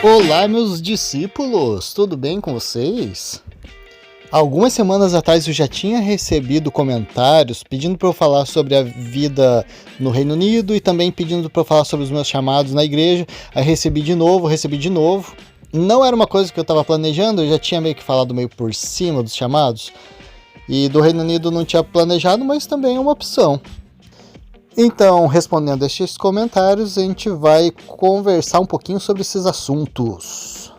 Olá, meus discípulos, tudo bem com vocês? Algumas semanas atrás eu já tinha recebido comentários pedindo para eu falar sobre a vida no Reino Unido e também pedindo para eu falar sobre os meus chamados na igreja. Aí recebi de novo. Não era uma coisa que eu estava planejando, eu já tinha meio que falado meio por cima dos chamados. E do Reino Unido não tinha planejado, mas também é uma opção. Então, respondendo a estes comentários, a gente vai conversar um pouquinho sobre esses assuntos.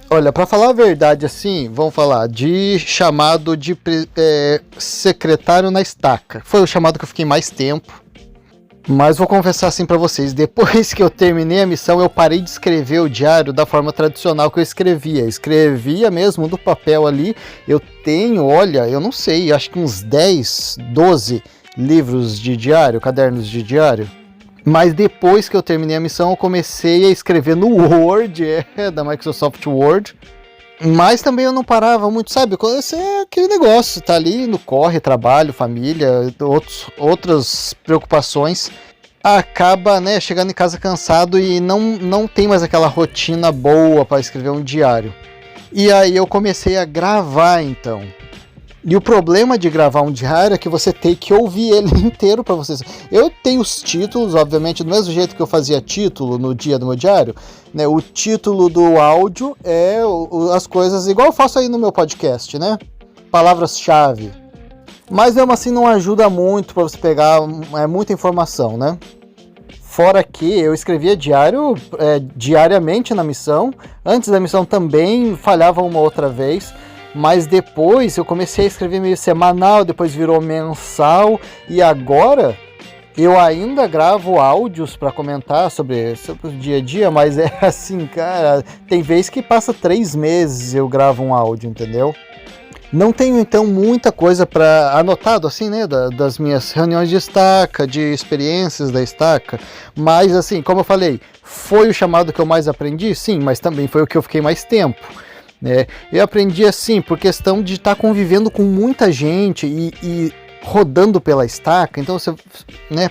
Olha, para falar a verdade assim, vamos falar de chamado de secretário na estaca. Foi o chamado que eu fiquei mais tempo. Mas vou confessar assim para vocês, depois que eu terminei a missão, eu parei de escrever o diário da forma tradicional que eu escrevia. Escrevia mesmo do papel ali. Eu tenho, olha, eu não sei, acho que uns 10, 12 livros de diário, cadernos de diário. Mas depois que eu terminei a missão, eu comecei a escrever no Word, da Microsoft Word. Mas também eu não parava muito, sabe? É aquele negócio, tá ali no corre, trabalho, família, outras preocupações. Acaba, né, chegando em casa cansado e não tem mais aquela rotina boa para escrever um diário. E aí eu comecei a gravar, então. E o problema de gravar um diário é que você tem que ouvir ele inteiro para vocês. Eu tenho os títulos, obviamente, do mesmo jeito que eu fazia título no dia do meu diário, né? O título do áudio é as coisas, igual eu faço aí no meu podcast, né? Palavras-chave. Mas mesmo assim não ajuda muito para você pegar muita informação, né? Fora que eu escrevia diariamente na missão. Antes da missão também falhava uma outra vez. Mas depois eu comecei a escrever meio semanal, depois virou mensal. E agora eu ainda gravo áudios para comentar sobre o dia a dia. Mas é assim, cara, tem vez que passa 3 meses eu gravo um áudio, entendeu? Não tenho então muita coisa para anotado assim, né, das minhas reuniões de estaca, de experiências da estaca. Mas assim, como eu falei, foi o chamado que eu mais aprendi? Sim, mas também foi o que eu fiquei mais tempo. Eu aprendi assim por questão de estar convivendo com muita gente e rodando pela estaca, então você, né,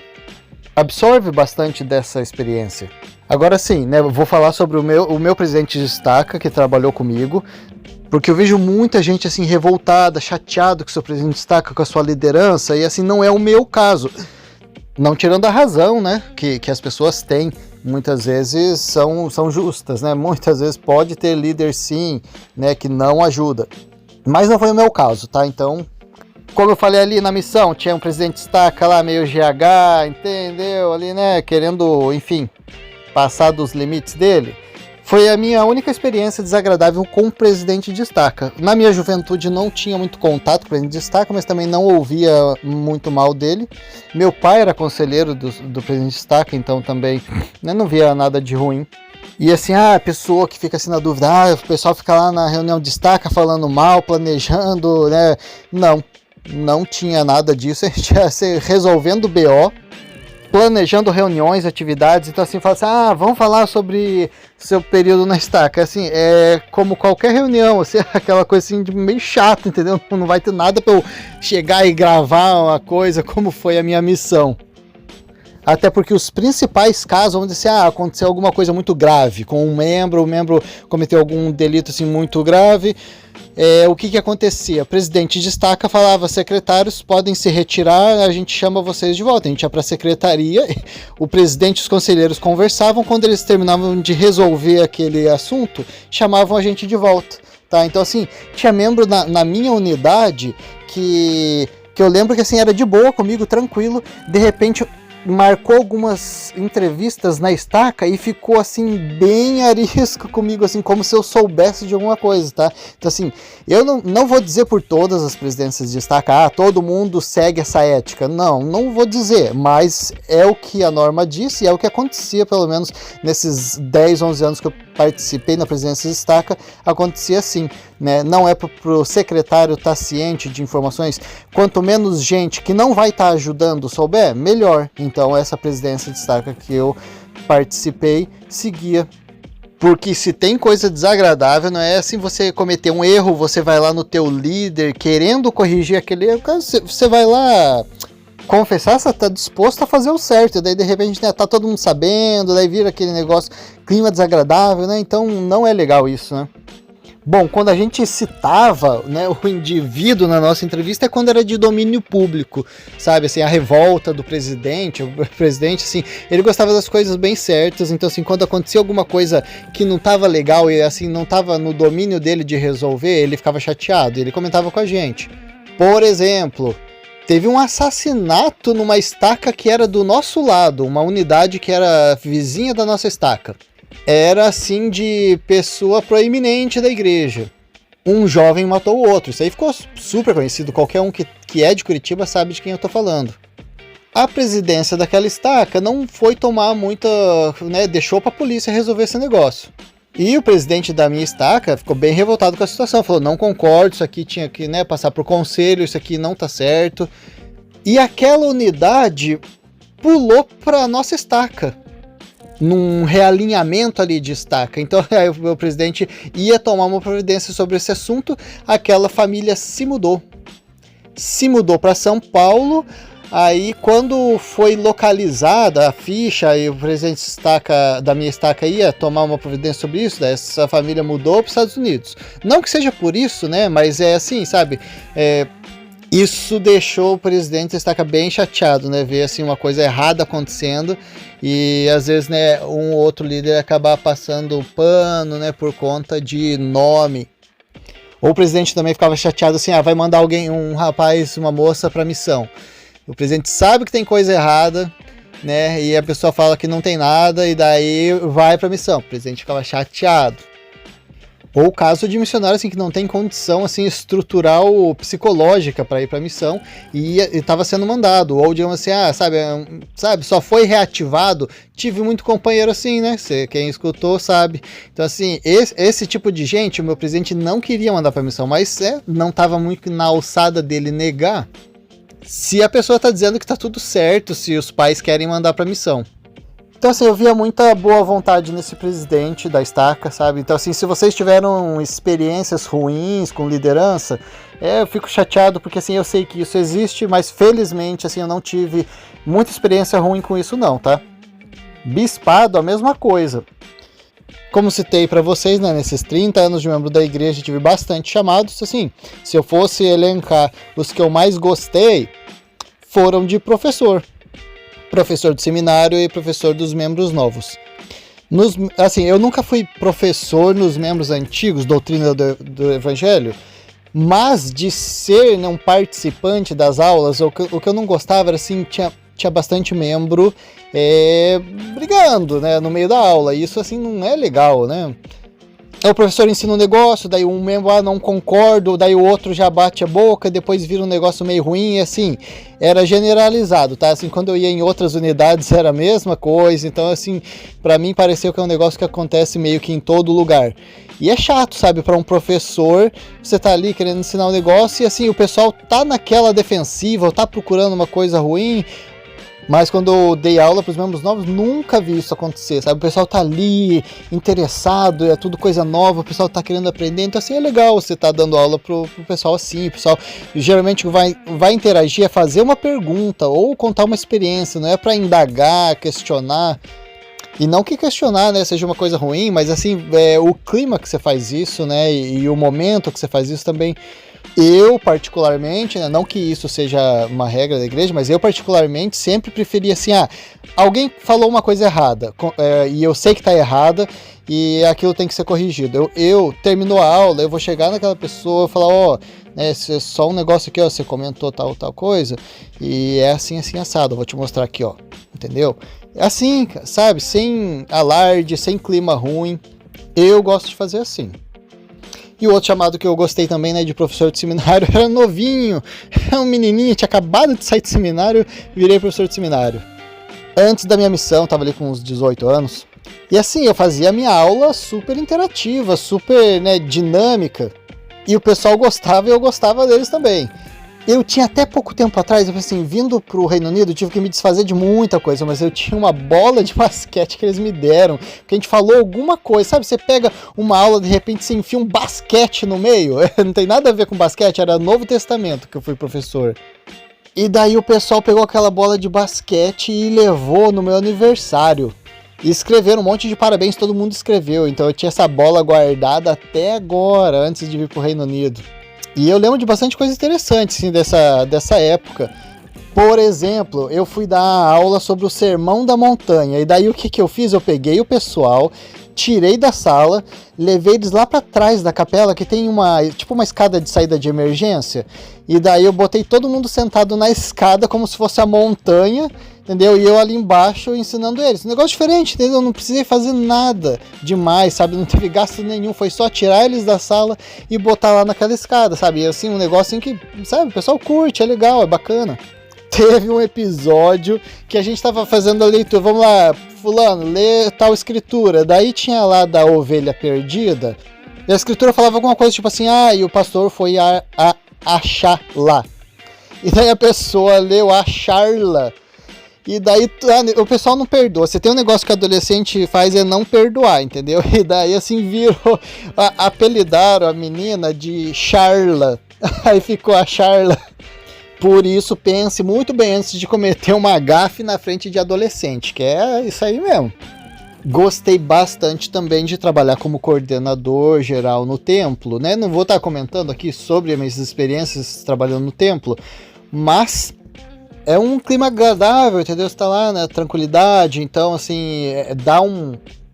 absorve bastante dessa experiência. Agora sim, né, eu vou falar sobre o meu presidente de estaca que trabalhou comigo, porque eu vejo muita gente assim revoltada, chateado com o seu presidente de estaca, com a sua liderança, e assim não é o meu caso. Não tirando a razão, né, que as pessoas têm. Muitas vezes são justas, né? Muitas vezes pode ter líder sim, né, que não ajuda. Mas não foi o meu caso, tá? Então, como eu falei ali na missão, tinha um presidente de estaca lá, meio GH, entendeu? Ali, né, querendo, enfim, passar dos limites dele. Foi a minha única experiência desagradável com o presidente de estaca. Na minha juventude não tinha muito contato com o presidente de estaca, mas também não ouvia muito mal dele. Meu pai era conselheiro do presidente de estaca, então também, né, não via nada de ruim. E assim, a pessoa que fica assim na dúvida, o pessoal fica lá na reunião de estaca falando mal, planejando, né? Não tinha nada disso, a gente ia resolvendo o BO. Planejando reuniões, atividades, então assim, fala assim, vamos falar sobre seu período na estaca, assim, é como qualquer reunião, assim, aquela coisa assim, de meio chata, entendeu? Não vai ter nada para eu chegar e gravar uma coisa, como foi a minha missão. Até porque os principais casos, vamos dizer assim, aconteceu alguma coisa muito grave com um membro, o membro cometeu algum delito assim muito grave, o que acontecia? O presidente de estaca falava, secretários podem se retirar, a gente chama vocês de volta. A gente ia para a secretaria, o presidente e os conselheiros conversavam, quando eles terminavam de resolver aquele assunto, chamavam a gente de volta. Tá? Então assim, tinha membro na minha unidade que eu lembro que assim, era de boa comigo, tranquilo, de repente marcou algumas entrevistas na estaca e ficou assim bem arisco comigo, assim, como se eu soubesse de alguma coisa, tá? Então assim, eu não vou dizer por todas as presidências de estaca, todo mundo segue essa ética, não vou dizer, mas é o que a norma disse e é o que acontecia pelo menos nesses 10, 11 anos que eu participei na presidência de estaca, acontecia assim, né? Não é para o secretário estar ciente de informações, quanto menos gente que não vai estar ajudando souber, melhor. Então essa presidência de estaca que eu participei seguia. Porque se tem coisa desagradável, não é assim você cometer um erro, você vai lá no teu líder querendo corrigir aquele erro, você vai lá confessar, você tá disposto a fazer o certo, daí de repente, né, tá todo mundo sabendo, daí vira aquele negócio, clima desagradável, né, então não é legal isso, né. Bom, quando a gente citava, né, o indivíduo na nossa entrevista é quando era de domínio público, sabe, assim, a revolta do presidente, o presidente, assim, ele gostava das coisas bem certas, então, assim, quando acontecia alguma coisa que não tava legal e, assim, não tava no domínio dele de resolver, ele ficava chateado, ele comentava com a gente. Por exemplo, teve um assassinato numa estaca que era do nosso lado, uma unidade que era vizinha da nossa estaca. Era assim de pessoa proeminente da igreja. Um jovem matou o outro. Isso aí ficou super conhecido. Qualquer um que é de Curitiba sabe de quem eu tô falando. A presidência daquela estaca não foi tomar muita, né, deixou pra polícia resolver esse negócio. E o presidente da minha estaca ficou bem revoltado com a situação. Falou, não concordo, isso aqui tinha que, né, passar por conselho, isso aqui não tá certo. E aquela unidade pulou pra nossa estaca, num realinhamento ali de estaca. Então aí o presidente ia tomar uma providência sobre esse assunto, aquela família se mudou para São Paulo. Aí quando foi localizada a ficha e o presidente da minha estaca ia tomar uma providência sobre isso, daí essa família mudou para os Estados Unidos. Não que seja por isso, né, mas é assim, sabe, isso deixou o presidente da estaca bem chateado, né, ver assim uma coisa errada acontecendo e às vezes, né, um ou outro líder acabar passando o pano, né, por conta de nome. Ou o presidente também ficava chateado assim, vai mandar alguém, um rapaz, uma moça para missão. O presidente sabe que tem coisa errada, né, e a pessoa fala que não tem nada e daí vai para missão. O presidente ficava chateado. Ou caso de missionário assim, que não tem condição assim, estrutural ou psicológica para ir para a missão e estava sendo mandado. Ou digamos assim, sabe, só foi reativado. Tive muito companheiro assim, né? Quem escutou sabe. Então assim, esse tipo de gente, o meu presidente não queria mandar para a missão, mas não estava muito na alçada dele negar se a pessoa está dizendo que está tudo certo, se os pais querem mandar para a missão. Então assim, eu via muita boa vontade nesse presidente da estaca, sabe? Então assim, se vocês tiveram experiências ruins com liderança, eu fico chateado porque assim, eu sei que isso existe, mas felizmente assim, eu não tive muita experiência ruim com isso não, tá? Bispado, a mesma coisa. Como citei para vocês, né, nesses 30 anos de membro da igreja, tive bastante chamados, assim, se eu fosse elencar os que eu mais gostei, foram de professor do seminário e professor dos membros novos. Assim, eu nunca fui professor nos membros antigos, doutrina do evangelho, mas de ser, né, um participante das aulas, o que eu não gostava era assim, tinha bastante membro brigando, né, no meio da aula, e isso assim não é legal, né? O professor ensina um negócio, daí um membro não concordo, daí o outro já bate a boca, depois vira um negócio meio ruim, e assim, era generalizado, tá? Assim, quando eu ia em outras unidades era a mesma coisa, então assim, pra mim pareceu que é um negócio que acontece meio que em todo lugar. E é chato, sabe, para um professor, você tá ali querendo ensinar um negócio e assim, o pessoal tá naquela defensiva, ou tá procurando uma coisa ruim. Mas quando eu dei aula para os membros novos, nunca vi isso acontecer, sabe? O pessoal tá ali, interessado, é tudo coisa nova, o pessoal tá querendo aprender, então assim, é legal você tá dando aula pro pessoal assim, o pessoal geralmente vai interagir, fazer uma pergunta ou contar uma experiência, não é para indagar, questionar, e não que questionar, né, seja uma coisa ruim, mas assim, o clima que você faz isso, né, e o momento que você faz isso também. Eu, particularmente, né, não que isso seja uma regra da igreja, mas eu, particularmente, sempre preferi assim, alguém falou uma coisa errada, e eu sei que está errada, e aquilo tem que ser corrigido. Eu terminou a aula, eu vou chegar naquela pessoa e falar, né, só um negócio aqui, você comentou tal coisa, e é assim, assado, eu vou te mostrar aqui, entendeu? Assim, sabe, sem alarde, sem clima ruim, eu gosto de fazer assim. E o outro chamado que eu gostei também, né, de professor de seminário, era novinho, era um menininho, tinha acabado de sair de seminário, virei professor de seminário. Antes da minha missão, tava ali com uns 18 anos, e assim, eu fazia a minha aula super interativa, super, né, dinâmica, e o pessoal gostava e eu gostava deles também. Eu tinha até pouco tempo atrás, assim, vindo pro Reino Unido, eu tive que me desfazer de muita coisa, mas eu tinha uma bola de basquete que eles me deram, que a gente falou alguma coisa, sabe? Você pega uma aula, de repente você enfia um basquete no meio, não tem nada a ver com basquete, era Novo Testamento que eu fui professor. E daí o pessoal pegou aquela bola de basquete e levou no meu aniversário. E escreveram um monte de parabéns, todo mundo escreveu. Então eu tinha essa bola guardada até agora, antes de vir pro Reino Unido. E eu lembro de bastante coisa interessante, assim, dessa época. Por exemplo, eu fui dar aula sobre o Sermão da Montanha. E daí o que eu fiz? Eu peguei o pessoal, tirei da sala, levei eles lá para trás da capela, que tem uma escada de saída de emergência. E daí eu botei todo mundo sentado na escada, como se fosse a montanha, entendeu? E eu ali embaixo ensinando eles. Um negócio diferente, entendeu? Eu não precisei fazer nada demais, sabe? Não teve gasto nenhum, foi só tirar eles da sala e botar lá naquela escada, sabe? E assim, um negócio assim que, sabe, o pessoal curte, é legal, é bacana. Teve um episódio que a gente tava fazendo a leitura, vamos lá, fulano, lê tal escritura. Daí tinha lá da ovelha perdida, e a escritura falava alguma coisa tipo assim, e o pastor foi achar lá. E daí a pessoa leu achar-la. E daí o pessoal não perdoa. Você tem um negócio que o adolescente faz é não perdoar, entendeu? E daí assim virou, apelidaram a menina de Charla. Aí ficou a Charla. Por isso, pense muito bem antes de cometer uma gafe na frente de adolescente, que é isso aí mesmo. Gostei bastante também de trabalhar como coordenador geral no templo, né? Não vou estar comentando aqui sobre as minhas experiências trabalhando no templo, mas é um clima agradável, entendeu? Você tá lá na tranquilidade, então assim, dá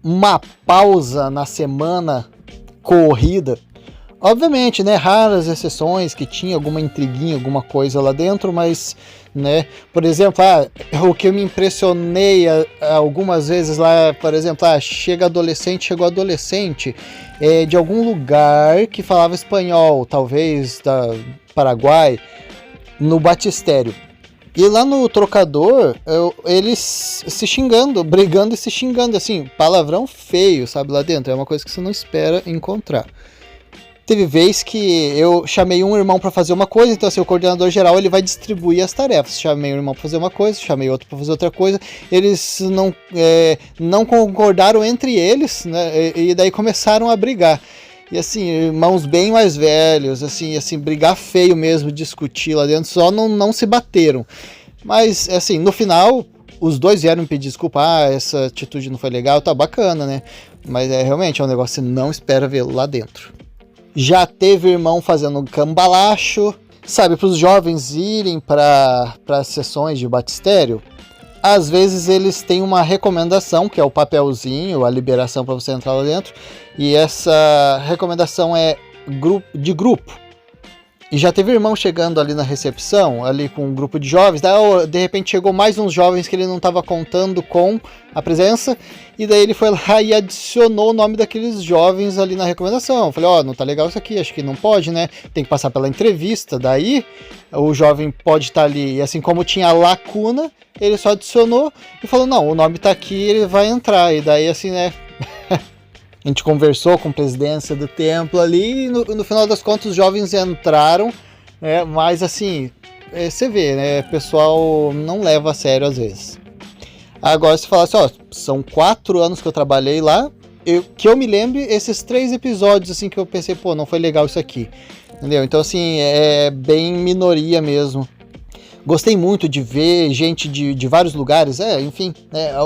uma pausa na semana corrida. Obviamente, né, raras exceções que tinha alguma intriguinha, alguma coisa lá dentro, mas, né, por exemplo, o que eu me impressionei algumas vezes lá, por exemplo, chegou adolescente de algum lugar que falava espanhol, talvez da Paraguai, no batistério. E lá no trocador, eles se xingando, brigando e se xingando, assim, palavrão feio, sabe, lá dentro, é uma coisa que você não espera encontrar. Teve vez que eu chamei um irmão para fazer uma coisa, então assim, o coordenador geral ele vai distribuir as tarefas. Chamei um irmão para fazer uma coisa, chamei outro para fazer outra coisa. Eles não concordaram entre eles, né? E daí começaram a brigar. E assim, irmãos bem mais velhos, assim, brigar feio mesmo, discutir lá dentro, só não se bateram. Mas assim, no final, os dois vieram me pedir desculpa, essa atitude não foi legal, tá bacana, né? Mas realmente é um negócio que você não espera ver lá dentro. Já teve irmão fazendo um cambalacho, sabe, para os jovens irem para as sessões de batistério. Às vezes eles têm uma recomendação, que é o papelzinho, a liberação para você entrar lá dentro, e essa recomendação é de grupo. E já teve irmão chegando ali na recepção, ali com um grupo de jovens, daí de repente chegou mais uns jovens que ele não estava contando com a presença, e daí ele foi lá e adicionou o nome daqueles jovens ali na recomendação. Eu falei, não tá legal isso aqui, acho que não pode, né? Tem que passar pela entrevista, daí o jovem pode estar ali, e assim como tinha lacuna, ele só adicionou e falou, não, o nome tá aqui, ele vai entrar, e daí assim, né... A gente conversou com a presidência do templo ali e no final das contas os jovens entraram, né, mas assim, você vê, né, o pessoal não leva a sério às vezes. Agora se falar assim, são 4 anos que eu trabalhei lá, que eu me lembre esses 3 episódios assim que eu pensei, não foi legal isso aqui, entendeu? Então assim, é bem minoria mesmo. Gostei muito de ver gente de vários lugares, enfim,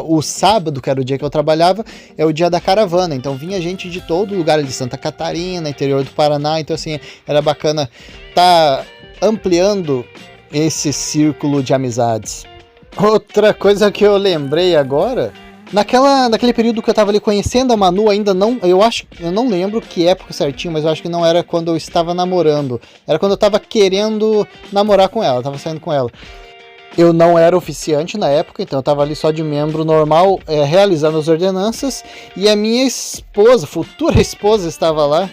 o sábado, que era o dia que eu trabalhava, é o dia da caravana, então vinha gente de todo lugar, de Santa Catarina, interior do Paraná, então assim, era bacana tá ampliando esse círculo de amizades. Outra coisa que eu lembrei agora, naquele período que eu tava ali conhecendo a Manu, ainda não, eu não lembro que época certinho, mas eu acho que não era quando eu estava namorando, era quando eu tava querendo namorar com ela, tava saindo com ela. Eu não era oficiante na época, então eu tava ali só de membro normal, realizando as ordenanças, e a minha esposa, futura esposa, estava lá.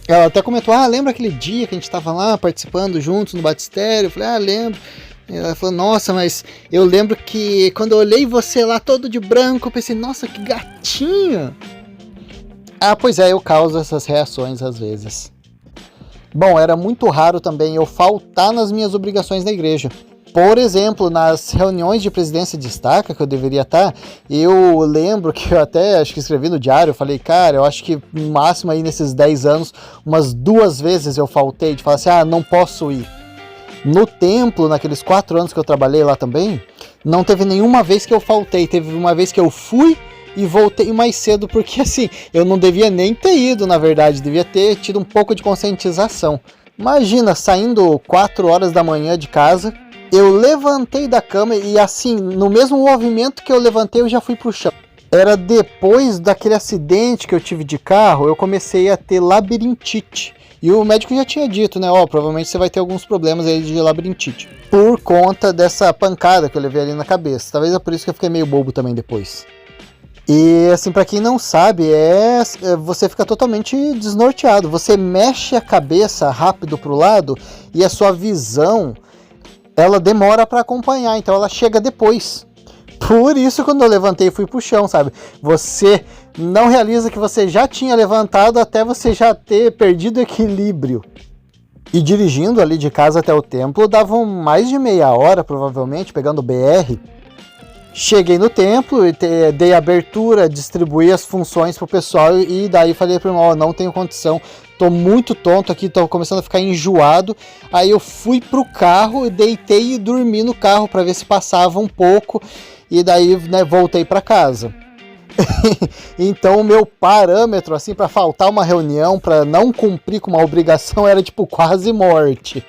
Ela até comentou, lembra aquele dia que a gente tava lá participando juntos no batistério? Eu falei, lembro. Ela falou, nossa, mas eu lembro que quando eu olhei você lá todo de branco, eu pensei, nossa, que gatinho. Pois é, eu causo essas reações às vezes. Bom, era muito raro também eu faltar nas minhas obrigações na igreja. Por exemplo, nas reuniões de presidência de estaca que eu deveria estar, eu lembro que eu até acho que escrevi no diário, eu falei, cara, eu acho que no máximo aí nesses 10 anos, umas 2 vezes eu faltei de falar assim, não posso ir. No templo, naqueles 4 anos que eu trabalhei lá também, não teve nenhuma vez que eu faltei. Teve uma vez que eu fui e voltei mais cedo, porque assim, eu não devia nem ter ido, na verdade. Devia ter tido um pouco de conscientização. Imagina, saindo 4 horas da manhã de casa, eu levantei da cama e assim, no mesmo movimento que eu levantei, eu já fui pro chão. Era depois daquele acidente que eu tive de carro, eu comecei a ter labirintite. E o médico já tinha dito, né? Provavelmente você vai ter alguns problemas aí de labirintite. Por conta dessa pancada que eu levei ali na cabeça. Talvez é por isso que eu fiquei meio bobo também depois. E assim, pra quem não sabe, você fica totalmente desnorteado. Você mexe a cabeça rápido pro lado e a sua visão, ela demora pra acompanhar, então ela chega depois. Por isso, quando eu levantei e fui pro chão, sabe? Você não realiza que você já tinha levantado até você já ter perdido o equilíbrio. E dirigindo ali de casa até o templo, davam mais de meia hora, provavelmente, pegando o BR. Cheguei no templo, dei abertura, distribuí as funções pro pessoal e daí falei pro irmão, não tenho condição, tô muito tonto aqui, tô começando a ficar enjoado. Aí eu fui pro carro, deitei e dormi no carro para ver se passava um pouco e daí, né, voltei para casa. Então o meu parâmetro assim para faltar uma reunião, para não cumprir com uma obrigação, era tipo quase morte.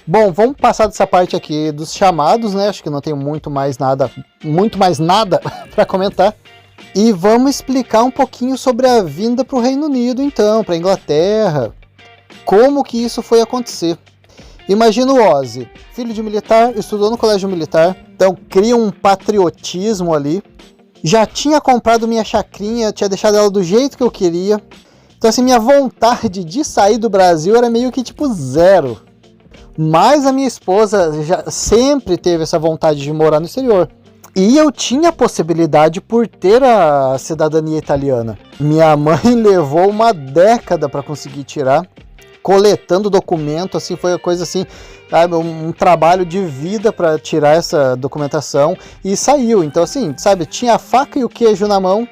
Bom, vamos passar dessa parte aqui dos chamados, né? Acho que não tenho muito mais nada para comentar. E vamos explicar um pouquinho sobre a vinda para o Reino Unido, então, para a Inglaterra. Como que isso foi acontecer? Imagina o Ozzy, filho de militar, estudou no colégio militar, então cria um patriotismo ali. Já tinha comprado minha chacrinha, tinha deixado ela do jeito que eu queria. Então assim, minha vontade de sair do Brasil era meio que tipo zero. Mas a minha esposa já sempre teve essa vontade de morar no exterior. E eu tinha a possibilidade por ter a cidadania italiana. Minha mãe levou uma década para conseguir tirar, coletando documento, assim, foi uma coisa assim, sabe, um trabalho de vida para tirar essa documentação e saiu. Então assim, sabe, tinha a faca e o queijo na mão,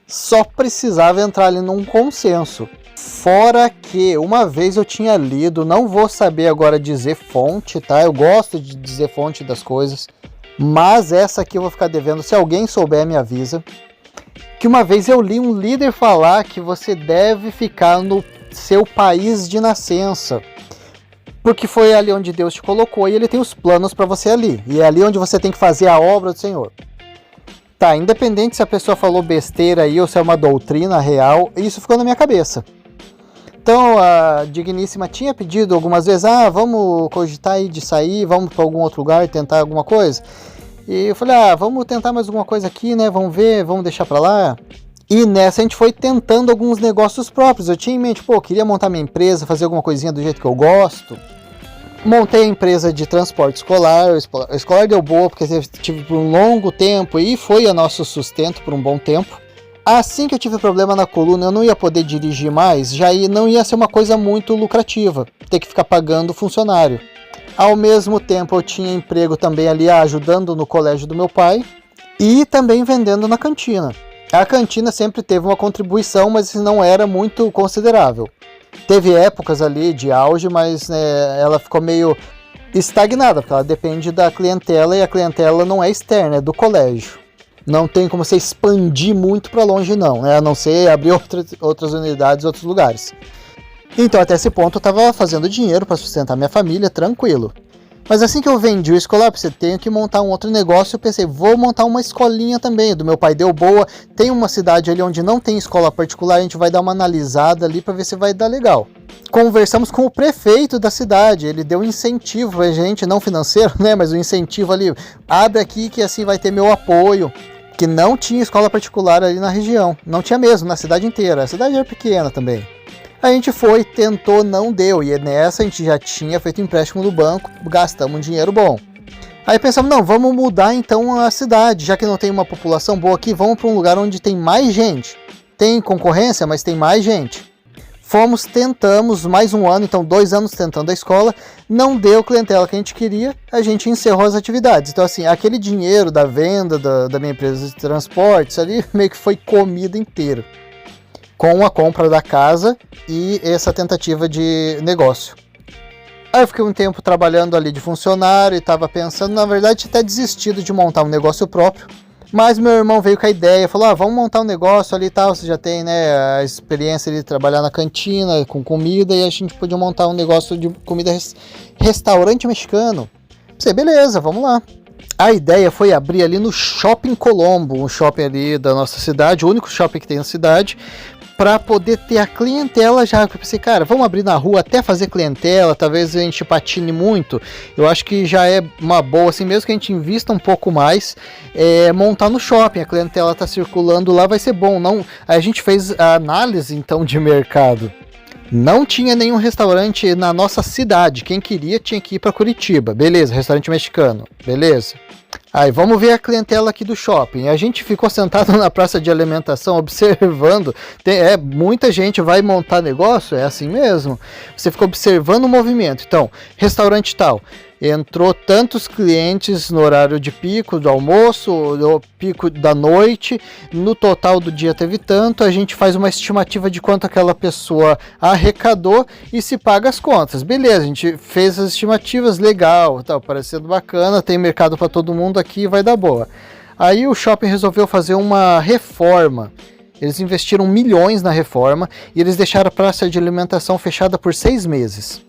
só precisava entrar ali num consenso. Fora que uma vez eu tinha lido, não vou saber agora dizer fonte, tá? Eu gosto de dizer fonte das coisas, mas essa aqui eu vou ficar devendo, se alguém souber me avisa. Que uma vez eu li um líder falar que você deve ficar no seu país de nascença, porque foi ali onde Deus te colocou e ele tem os planos para você ali, e é ali onde você tem que fazer a obra do Senhor. Tá, independente se a pessoa falou besteira aí ou se é uma doutrina real, isso ficou na minha cabeça. Então a digníssima tinha pedido algumas vezes, vamos cogitar aí de sair, vamos para algum outro lugar tentar alguma coisa. E eu falei, vamos tentar mais alguma coisa aqui, né, vamos ver, vamos deixar para lá. E nessa a gente foi tentando alguns negócios próprios. Eu tinha em mente, queria montar minha empresa, fazer alguma coisinha do jeito que eu gosto. Montei a empresa de transporte escolar, a escolar deu boa porque eu tive por um longo tempo e foi o nosso sustento por um bom tempo. Assim que eu tive problema na coluna, eu não ia poder dirigir mais, não ia ser uma coisa muito lucrativa, ter que ficar pagando funcionário. Ao mesmo tempo eu tinha emprego também ali ajudando no colégio do meu pai e também vendendo na cantina. A cantina sempre teve uma contribuição, mas não era muito considerável. Teve épocas ali de auge, mas ela ficou meio estagnada, porque ela depende da clientela e a clientela não é externa, é do colégio. Não tem como você expandir muito para longe não, né? A não ser abrir outras unidades em outros lugares. Então até esse ponto eu estava fazendo dinheiro para sustentar minha família, tranquilo. Mas assim que eu vendi o escolar, eu tenho que montar um outro negócio, eu pensei, vou montar uma escolinha também, do meu pai deu boa, tem uma cidade ali onde não tem escola particular, a gente vai dar uma analisada ali para ver se vai dar legal. Conversamos com o prefeito da cidade, ele deu um incentivo pra gente, não financeiro, né, mas um incentivo ali, abre aqui que assim vai ter meu apoio, que não tinha escola particular ali na região, não tinha mesmo, na cidade inteira, a cidade era pequena também. A gente foi, tentou, não deu, e nessa a gente já tinha feito empréstimo no banco, gastamos um dinheiro bom. Aí pensamos, não, vamos mudar então a cidade, já que não tem uma população boa aqui, vamos para um lugar onde tem mais gente. Tem concorrência, mas tem mais gente. Fomos, tentamos, mais um ano, então 2 anos tentando a escola, não deu a clientela que a gente queria, a gente encerrou as atividades. Então assim, aquele dinheiro da venda da minha empresa de transportes ali, meio que foi comido inteiro. Com a compra da casa e essa tentativa de negócio. Aí eu fiquei um tempo trabalhando ali de funcionário e tava pensando, na verdade, até desistido de montar um negócio próprio. Mas meu irmão veio com a ideia, falou, vamos montar um negócio ali e tal, você já tem, né, a experiência de trabalhar na cantina, com comida, e a gente podia montar um negócio de comida, restaurante mexicano. Pensei, beleza, vamos lá. A ideia foi abrir ali no Shopping Colombo, um shopping ali da nossa cidade, o único shopping que tem na cidade, para poder ter a clientela já. Eu pensei, cara, vamos abrir na rua até fazer clientela, talvez a gente patine muito. Eu acho que já é uma boa, assim, mesmo que a gente invista um pouco mais, montar no shopping, a clientela tá circulando lá, vai ser bom. Não, a gente fez a análise, então, de mercado. Não tinha nenhum restaurante na nossa cidade. Quem queria tinha que ir para Curitiba. Beleza, restaurante mexicano. Beleza. Aí, vamos ver a clientela aqui do shopping. A gente ficou sentado na praça de alimentação observando. Muita gente vai montar negócio, é assim mesmo. Você fica observando o movimento. Então, restaurante tal. Entrou tantos clientes no horário de pico do almoço, no pico da noite, no total do dia teve tanto, a gente faz uma estimativa de quanto aquela pessoa arrecadou e se paga as contas. Beleza, a gente fez as estimativas, legal, tá parecendo bacana, tem mercado para todo mundo aqui, vai dar boa. Aí o shopping resolveu fazer uma reforma. Eles investiram milhões na reforma e eles deixaram a praça de alimentação fechada por 6 meses.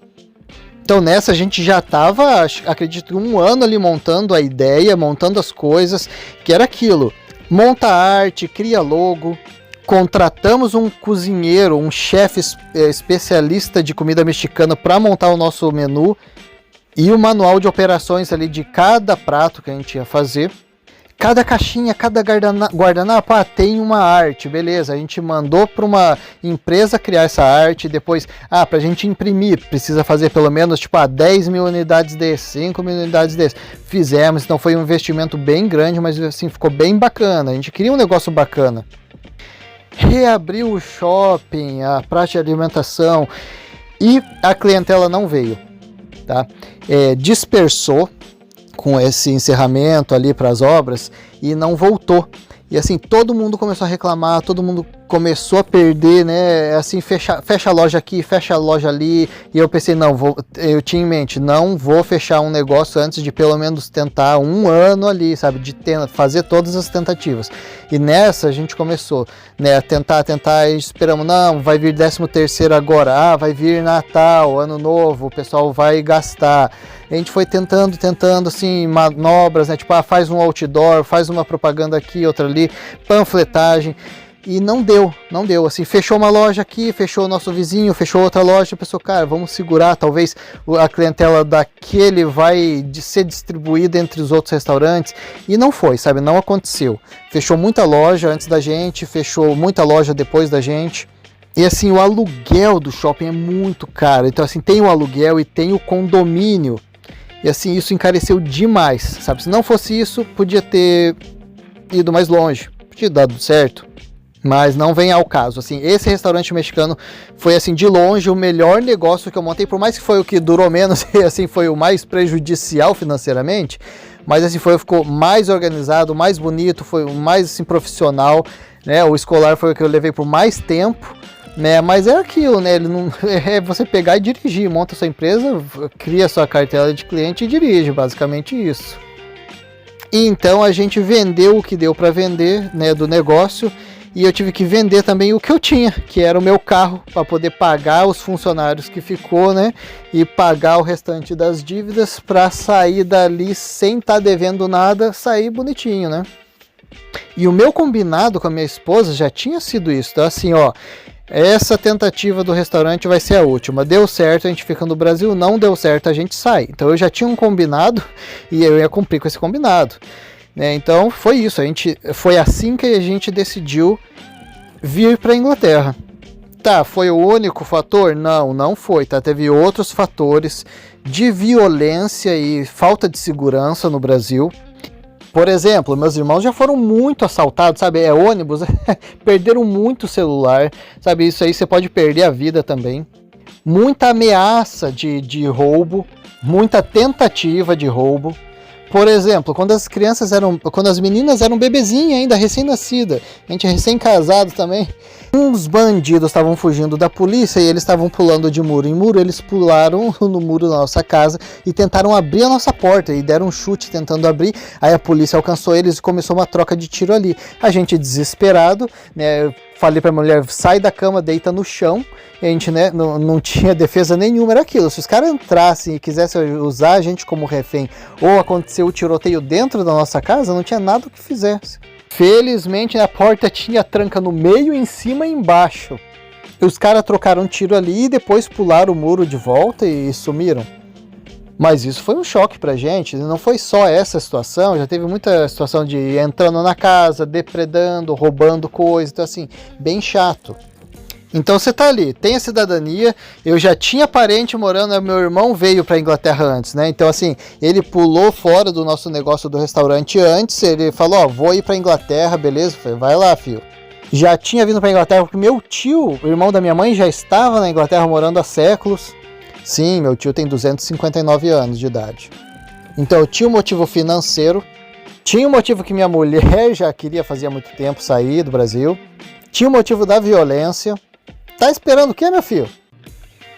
Então nessa a gente já estava, acredito, 1 ano ali montando a ideia, montando as coisas, que era aquilo, monta arte, cria logo, contratamos um cozinheiro, um chefe especialista de comida mexicana para montar o nosso menu e o manual de operações ali de cada prato que a gente ia fazer. Cada caixinha, cada guardanapo, tem uma arte, beleza, a gente mandou para uma empresa criar essa arte, depois, para a gente imprimir, precisa fazer pelo menos, 10 mil unidades desse, 5 mil unidades desse, fizemos, então foi um investimento bem grande, mas assim, ficou bem bacana, a gente queria um negócio bacana. Reabriu o shopping, a praça de alimentação, e a clientela não veio, tá? Dispersou com esse encerramento ali para as obras e não voltou. E assim, todo mundo começou a reclamar, todo mundo começou a perder, né? Assim, fecha a loja aqui, fecha a loja ali. E eu pensei, eu tinha em mente, não vou fechar um negócio antes de pelo menos tentar 1 ano ali, sabe? De fazer todas as tentativas. E nessa a gente começou, né? A tentar, e esperamos, não, vai vir 13º agora, vai vir Natal, Ano Novo, o pessoal vai gastar. A gente foi tentando, assim, manobras, né? Faz um outdoor, faz uma propaganda aqui, outra ali, panfletagem. E não deu, assim, fechou uma loja aqui, fechou o nosso vizinho, fechou outra loja, a pessoa, cara, vamos segurar, talvez a clientela daquele vai ser distribuída entre os outros restaurantes, e não foi, sabe, não aconteceu. Fechou muita loja antes da gente, fechou muita loja depois da gente, e assim, o aluguel do shopping é muito caro, então assim, tem o aluguel e tem o condomínio, e assim, isso encareceu demais, sabe, se não fosse isso, podia ter ido mais longe, podia ter dado certo. Mas não vem ao caso, assim, esse restaurante mexicano foi, assim, de longe o melhor negócio que eu montei, por mais que foi o que durou menos, e assim, foi o mais prejudicial financeiramente, mas assim, ficou mais organizado, mais bonito, foi o mais, assim, profissional, né, o escolar foi o que eu levei por mais tempo, né, mas é aquilo, né, ele não, é você pegar e dirigir, monta sua empresa, cria sua cartela de cliente e dirige, basicamente isso. E então a gente vendeu o que deu para vender, né, do negócio. E eu tive que vender também o que eu tinha, que era o meu carro, para poder pagar os funcionários que ficou, né? E pagar o restante das dívidas para sair dali sem estar devendo nada, sair bonitinho, né? E o meu combinado com a minha esposa já tinha sido isso. Então assim, essa tentativa do restaurante vai ser a última. Deu certo, a gente fica no Brasil. Não deu certo, a gente sai. Então eu já tinha um combinado e eu ia cumprir com esse combinado. Então foi isso, foi assim que a gente decidiu vir para a Inglaterra. Tá, foi o único fator? Não foi, tá? Teve outros fatores de violência e falta de segurança no Brasil. Por exemplo, meus irmãos já foram muito assaltados, sabe? Ônibus, perderam muito celular, sabe? Isso aí você pode perder a vida também. Muita ameaça de roubo, muita tentativa de roubo. Por exemplo, quando as meninas eram bebezinhas ainda, recém-nascida, a gente é recém-casado também, uns bandidos estavam fugindo da polícia e eles estavam pulando de muro em muro, eles pularam no muro da nossa casa e tentaram abrir a nossa porta e deram um chute tentando abrir, aí a polícia alcançou eles e começou uma troca de tiro ali. A gente desesperado, né, falei pra mulher, sai da cama, deita no chão, e a gente, né, não tinha defesa nenhuma, era aquilo, se os caras entrassem e quisessem usar a gente como refém, ou aconteceu o tiroteio dentro da nossa casa, não tinha nada que fizesse. Felizmente a porta tinha tranca no meio, em cima e embaixo. E os caras trocaram tiro ali e depois pularam o muro de volta e sumiram. Mas isso foi um choque pra gente, não foi só essa situação, já teve muita situação de entrando na casa, depredando, roubando coisas, então assim, bem chato. Então você tá ali, tem a cidadania, eu já tinha parente morando, meu irmão veio pra Inglaterra antes, né? Então assim, ele pulou fora do nosso negócio do restaurante antes, ele falou, ó, vou ir pra Inglaterra, beleza? Eu falei, vai lá, filho. Já tinha vindo pra Inglaterra porque meu tio, o irmão da minha mãe, já estava na Inglaterra morando há séculos. Sim, meu tio tem 259 anos de idade. Então eu tinha um motivo financeiro, tinha um motivo que minha mulher já queria fazia muito tempo sair do Brasil, tinha o motivo da violência. Tá esperando o quê, meu filho?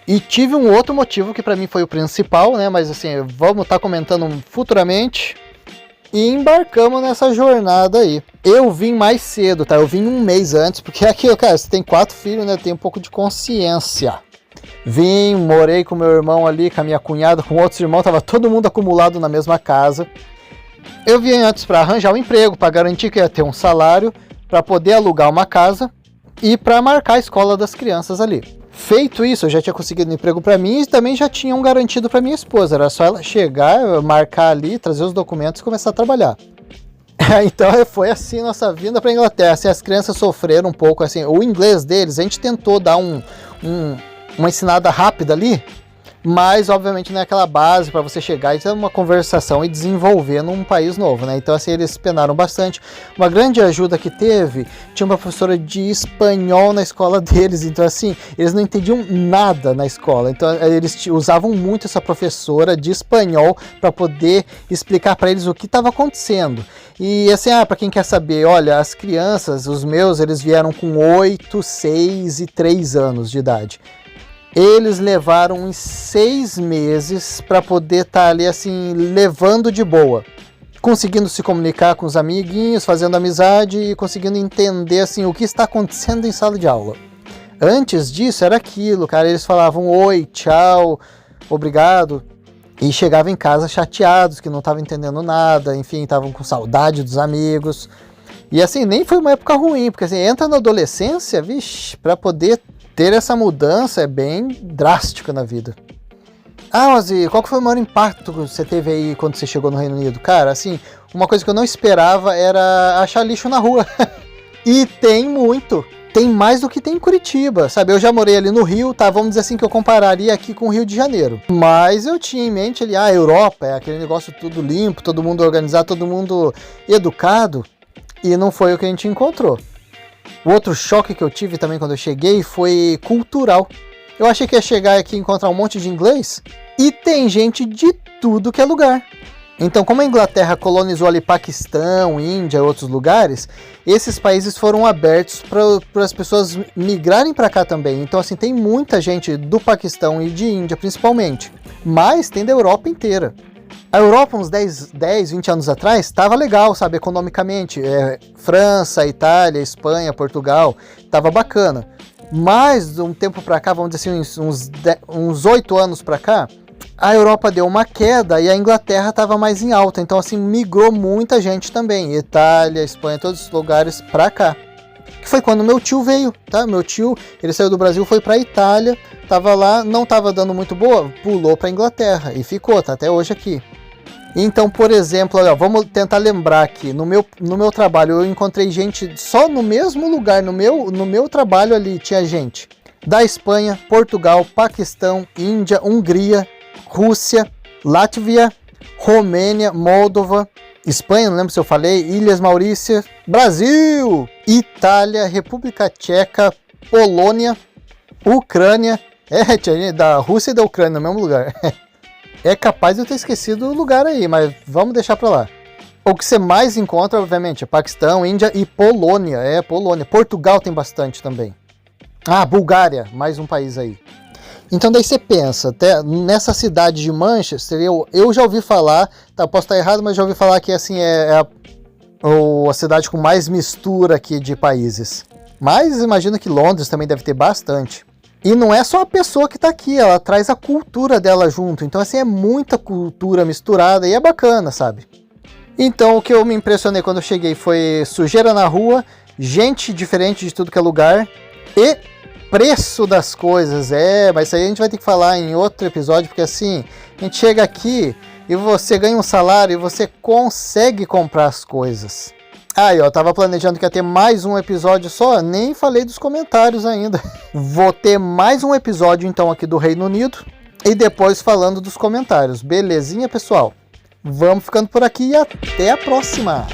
E tive um outro motivo que pra mim foi o principal, né? Mas assim, vamos estar comentando futuramente. E embarcamos nessa jornada aí. Eu vim mais cedo, tá? Eu vim um mês antes, porque é aquilo, cara, você tem 4 filhos, né? Tem um pouco de consciência. Vim, morei com meu irmão ali, com a minha cunhada, com outros irmãos, tava todo mundo acumulado na mesma casa. Eu vim antes pra arranjar um emprego, pra garantir que ia ter um salário, pra poder alugar uma casa e para marcar a escola das crianças ali. Feito isso, eu já tinha conseguido um emprego para mim e também já tinha um garantido para minha esposa. Era só ela chegar, marcar ali, trazer os documentos e começar a trabalhar. Então foi assim nossa vinda para Inglaterra. Assim, as crianças sofreram um pouco, assim, o inglês deles, a gente tentou dar uma ensinada rápida ali, mas obviamente não é aquela base para você chegar e ter uma conversação e desenvolver num país novo, né? Então assim, eles penaram bastante. Uma grande ajuda que teve, tinha uma professora de espanhol na escola deles, então assim, eles não entendiam nada na escola, então eles usavam muito essa professora de espanhol para poder explicar para eles o que estava acontecendo. E assim, para quem quer saber, olha, as crianças, os meus, eles vieram com 8, 6 e 3 anos de idade. Eles levaram uns 6 meses para poder estar ali assim, levando de boa, conseguindo se comunicar com os amiguinhos, fazendo amizade e conseguindo entender assim, o que está acontecendo em sala de aula. Antes disso era aquilo, cara, eles falavam oi, tchau, obrigado, e chegavam em casa chateados, que não estavam entendendo nada, enfim, estavam com saudade dos amigos. E assim, nem foi uma época ruim, porque assim, entra na adolescência, vixe, para poder ter essa mudança é bem drástica na vida. Mas e qual que foi o maior impacto que você teve aí quando você chegou no Reino Unido? Cara, assim, uma coisa que eu não esperava era achar lixo na rua. E tem muito. Tem mais do que tem em Curitiba, sabe? Eu já morei ali no Rio, tá? Vamos dizer assim que eu compararia aqui com o Rio de Janeiro. Mas eu tinha em mente ali, a Europa é aquele negócio tudo limpo, todo mundo organizado, todo mundo educado. E não foi o que a gente encontrou. O outro choque que eu tive também quando eu cheguei foi cultural. Eu achei que ia chegar aqui e encontrar um monte de inglês, e tem gente de tudo que é lugar. Então, como a Inglaterra colonizou ali Paquistão, Índia e outros lugares, esses países foram abertos para as pessoas migrarem para cá também. Então, assim, tem muita gente do Paquistão e de Índia, principalmente, mas tem da Europa inteira. A Europa, uns 10, 20 anos atrás, estava legal, sabe, economicamente. França, Itália, Espanha, Portugal, estava bacana. Mas, de um tempo para cá, vamos dizer assim, uns 8 anos para cá, a Europa deu uma queda e a Inglaterra estava mais em alta. Então, assim, migrou muita gente também. Itália, Espanha, todos os lugares para cá. Que foi quando meu tio veio, tá? Meu tio, ele saiu do Brasil, foi para a Itália, tava lá, não tava dando muito boa, pulou para a Inglaterra e ficou, tá até hoje aqui. Então, por exemplo, olha, vamos tentar lembrar aqui, no meu trabalho eu encontrei gente, só no mesmo lugar, no meu trabalho ali tinha gente da Espanha, Portugal, Paquistão, Índia, Hungria, Rússia, Látvia, Romênia, Moldova, Espanha, não lembro se eu falei, Ilhas Maurícias, Brasil, Itália, República Tcheca, Polônia, Ucrânia, tinha gente da Rússia e da Ucrânia no mesmo lugar. É capaz de eu ter esquecido o lugar aí, mas vamos deixar pra lá. O que você mais encontra, obviamente, é Paquistão, Índia e Polônia. Polônia. Portugal tem bastante também. Bulgária, mais um país aí. Então daí você pensa, até nessa cidade de Manchester, eu já ouvi falar, posso estar errado, mas já ouvi falar que assim é a cidade com mais mistura aqui de países. Mas imagino que Londres também deve ter bastante. E não é só a pessoa que está aqui, ela traz a cultura dela junto. Então assim, é muita cultura misturada e é bacana, sabe? Então o que eu me impressionei quando eu cheguei foi sujeira na rua, gente diferente de tudo que é lugar e preço das coisas. Mas isso aí a gente vai ter que falar em outro episódio, porque assim, a gente chega aqui e você ganha um salário e você consegue comprar as coisas. Eu tava planejando que ia ter mais um episódio só, nem falei dos comentários ainda. Vou ter mais um episódio então aqui do Reino Unido e depois falando dos comentários. Belezinha, pessoal? Vamos ficando por aqui e até a próxima!